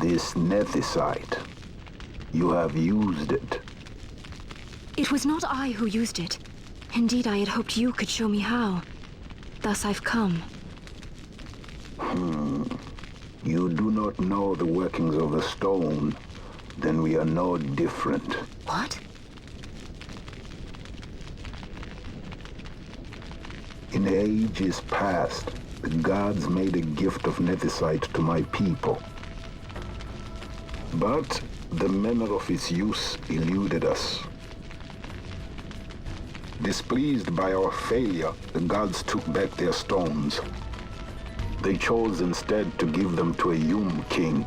This Nethicite. You have used it. It was not I who used it. Indeed, I had hoped you could show me how. Thus I've come. You do not know the workings of the stone. Then we are no different. What? In ages past, the gods made a gift of Nethicite to my people. But the manner of its use eluded us. Displeased by our failure, the gods took back their stones. They chose instead to give them to a Yum king.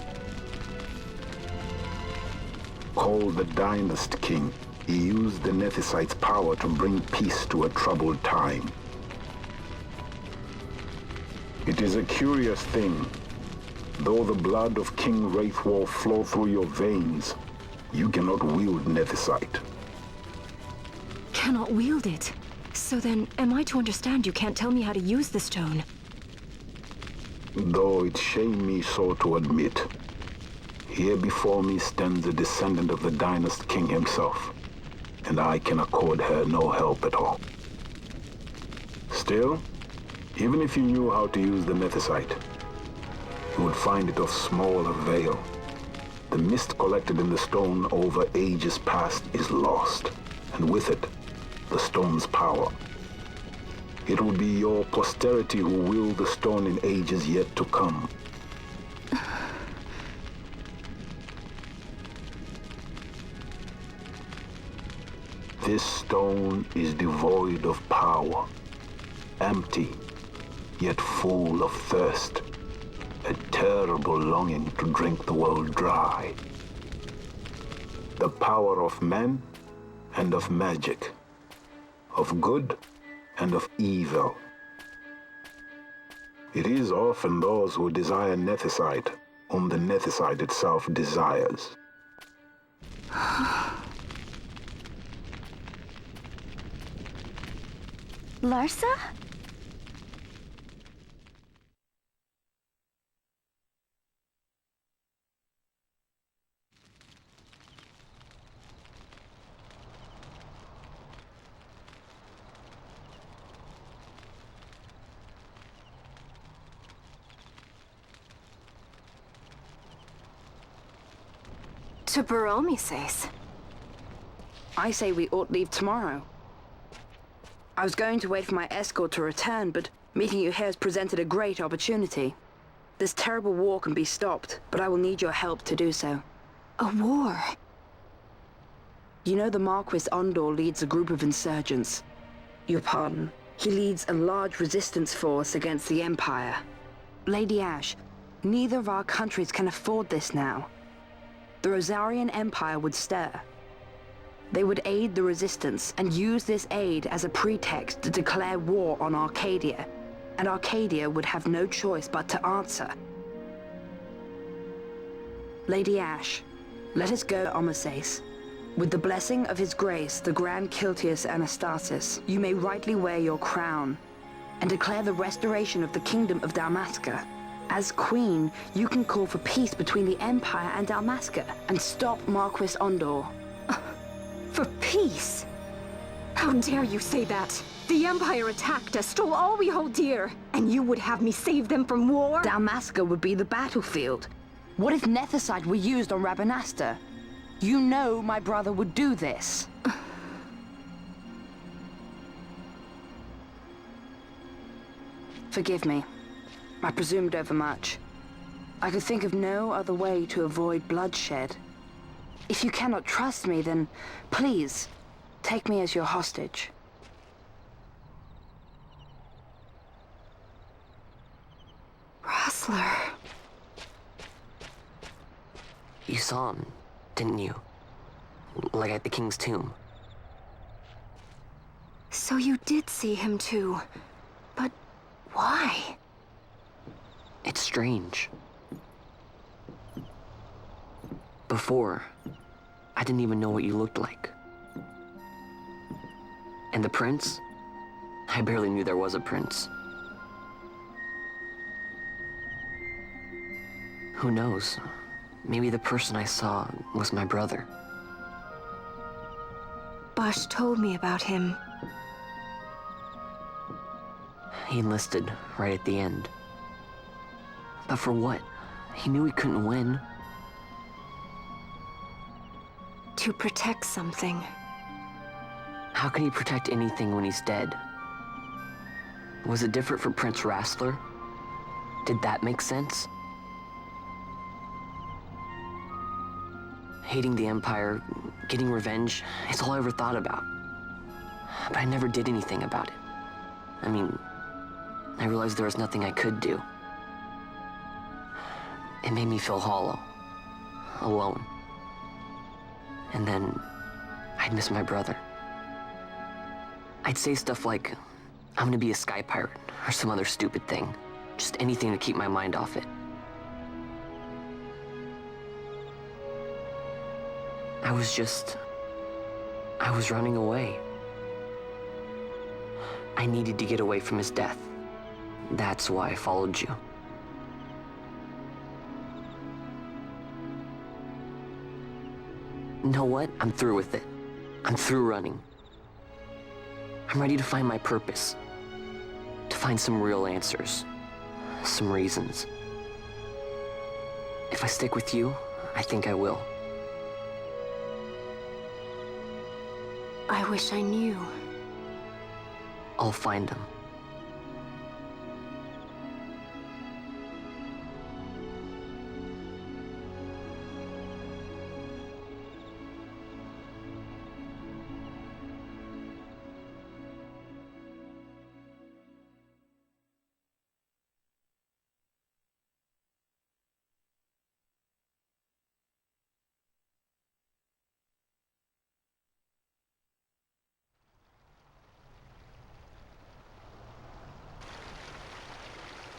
Called the Dynast King, he used the Nethicite's power to bring peace to a troubled time. It is a curious thing. Though the blood of King Wraithwolf flow through your veins, you cannot wield Nethicite. Cannot wield it? So then, am I to understand you can't tell me how to use the stone? Though it shame me so to admit, here before me stands a descendant of the Dynast King himself, and I can accord her no help at all. Still, even if you knew how to use the Nethicite, you would find it of small avail. The mist collected in the stone over ages past is lost, and with it, the stone's power. It will be your posterity who wield the stone in ages yet to come. This stone is devoid of power, empty, yet full of thirst, a terrible longing to drink the world dry. The power of men and of magic, of good and of evil. It is often those who desire Nethicite whom the Nethicite itself desires. Larsa? To Bur Omisace. I say we ought leave tomorrow. I was going to wait for my escort to return, but meeting you here has presented a great opportunity. This terrible war can be stopped, but I will need your help to do so. A war? You know the Marquis Ondor leads a group of insurgents. Your pardon. He leads a large resistance force against the Empire. Lady Ash, neither of our countries can afford this now. The Rosarian Empire would stir. They would aid the resistance and use this aid as a pretext to declare war on Arcadia, and Arcadia would have no choice but to answer. Lady Ash, let us go, Omisace. With the blessing of His Grace, the Grand Kiltius Anastasis, you may rightly wear your crown and declare the restoration of the Kingdom of Dalmasca. As Queen, you can call for peace between the Empire and Dalmasca and stop Marquis Ondor. For peace? How dare you say that? The Empire attacked us, stole all we hold dear, and you would have me save them from war? Dalmasca would be the battlefield. What if Nethicite were used on Rabanasta? You know my brother would do this. Forgive me. I presumed overmuch. I could think of no other way to avoid bloodshed. If you cannot trust me, then please, take me as your hostage. Rustler. You saw him, didn't you? Like at the King's tomb. So you did see him too. But why? It's strange. Before, I didn't even know what you looked like. And the prince? I barely knew there was a prince. Who knows? maybe the person I saw was my brother. Bash told me about him. He enlisted right at the end. But for what? He knew he couldn't win. To protect something. How can he protect anything when he's dead? Was it different for Prince Rastler? Did that make sense? Hating the Empire, getting revenge, it's all I ever thought about. But I never did anything about it. I mean, I realized there was nothing I could do. It made me feel hollow, alone. And then I'd miss my brother. I'd say stuff like, I'm gonna be a sky pirate, or some other stupid thing. Just anything to keep my mind off it. I was running away. I needed to get away from his death. That's why I followed you. You know what? I'm through with it. I'm through running. I'm ready to find my purpose. To find some real answers. Some reasons. If I stick with you, I think I will. I wish I knew. I'll find them.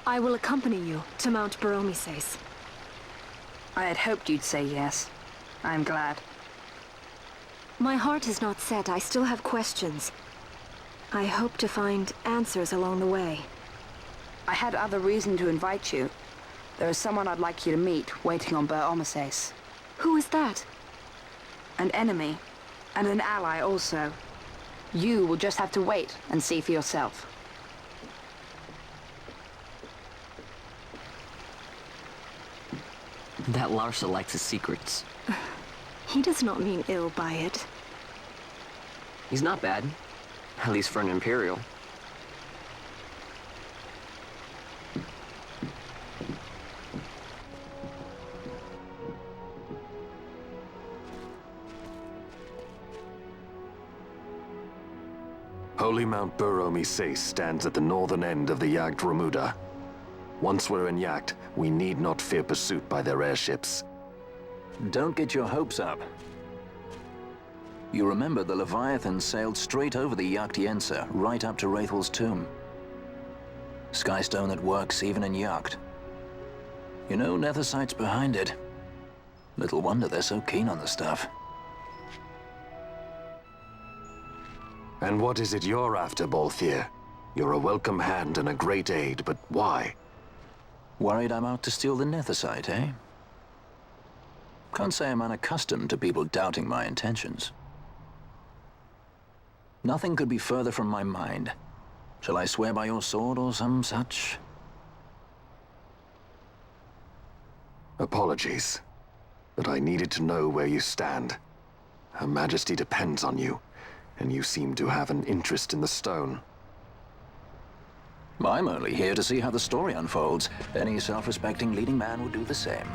I will accompany you to Mount Bur Omisace. I had hoped you'd say yes. I'm glad. My heart is not set. I still have questions. I hope to find answers along the way. I had other reason to invite you. There is someone I'd like you to meet, waiting on Bur Omisace. Who is that? An enemy, and an ally also. You will just have to wait and see for yourself. That Larsa likes his secrets. He does not mean ill by it. He's not bad. At least for an Imperial. Holy Mount Bur Omisace stands at the northern end of the Jagd Remuda. Once we're in Jagd, we need not fear pursuit by their airships. Don't get your hopes up. You remember the Leviathan sailed straight over the Jagd right up to Wraithel's tomb. Skystone that works even in Jagd. You know, Nethicite's behind it. Little wonder they're so keen on the stuff. And what is it you're after, Balthier? You're a welcome hand and a great aid, but why? Worried I'm out to steal the Nethicite, eh? Can't say I'm unaccustomed to people doubting my intentions. Nothing could be further from my mind. Shall I swear by your sword or some such? Apologies, but I needed to know where you stand. Her Majesty depends on you, and you seem to have an interest in the stone. I'm only here to see how the story unfolds. Any self-respecting leading man would do the same.